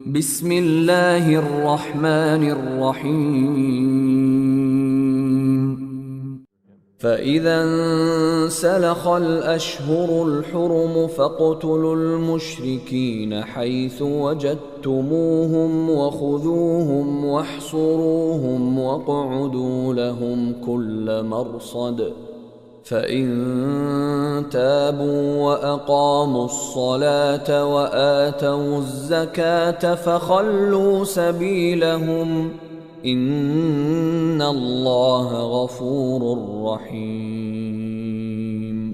বিসমিল্লাহির রহমানির রহিম فإذا انسلخ الأشهر الحرم فاقتلوا المشركين حيث وجدتموهم وخذوهم واحصروهم واقعدوا لهم كل مرصد فإن تابوا وأقاموا الصلاة وآتوا الزكاة فخلوا سبيلهم ইন্নাল্লাহ গফুরুর রহিম।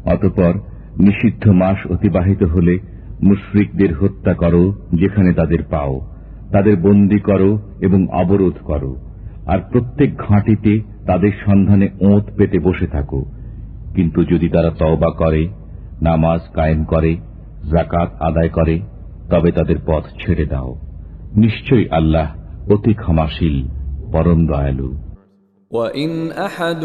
অতঃপর নিষিদ্ধ মাস অতিবাহিত হলে মুশরিকদের হত্যা করো যেখানে তাদের পাও, তাদের বন্দী করো এবং অবরোধ করো, আর প্রত্যেক ঘাঁটিতে তাদের সন্ধানে ওঁত পেতে বসে থাকো। কিন্তু যদি তারা তওবা করে, নামাজ কায়েম করে, যাকাত আদায় করে, তবে তাদের পথ ছেড়ে দাও। নিশ্চয়ই আল্লাহ অতি ক্ষমাশীল, পরম দয়ালু। وَإِنْ أَحَدٌ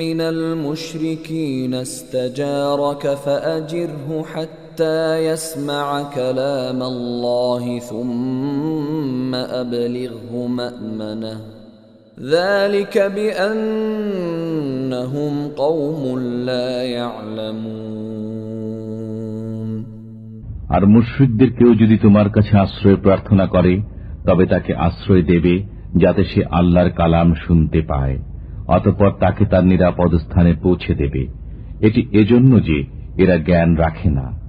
مِّنَ الْمُشْرِكِينَ اسْتَجَارَكَ فَأَجِرْهُ حَتَّى يَسْمَعَ كَلَامَ اللَّهِ ثُمَّ أَبْلِغْهُ مَأْمَنَهُ ذَلِكَ بِأَنَّهُمْ قَوْمٌ لَّا يَعْلَمُونَ। আর মুশরিকদের কেউ যদি তোমার কাছে আশ্রয় প্রার্থনা করে, তবে তাকে আশ্রয় দেবে যাতে সে আল্লাহর কালাম শুনতে পায়, অতঃপর তাকে তার নিরাপদ স্থানে পৌঁছে দেবে। এটি এজন্য যে এরা জ্ঞান রাখে না।